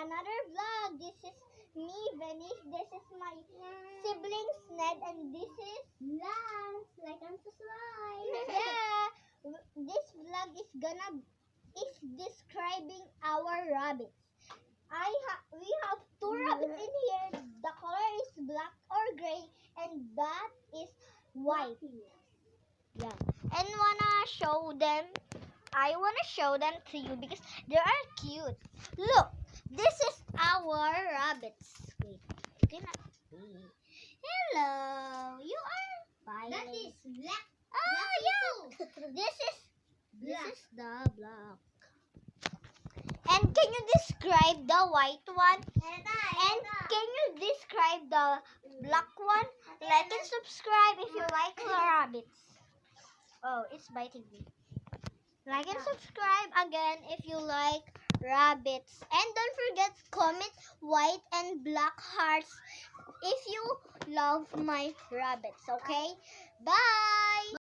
another vlog. This is me, Venice. This is my siblings, Ned, and this is Lance. Like and subscribe. Yeah. This vlog is describing our rabbits. We have two rabbits in here. The color is black or gray, and that is white. Yeah. And I wanna show them to you because they are cute. Look, this is our rabbits. Wait, you cannot see. Hello, you are fine. That is black. Oh yeah. This is the black. And can you describe the white one? And can you describe the black one? Like and subscribe if you like rabbits. Oh, it's biting me. Like and subscribe again if you like rabbits. And don't forget comment white and black hearts if you love my rabbits, okay? Bye!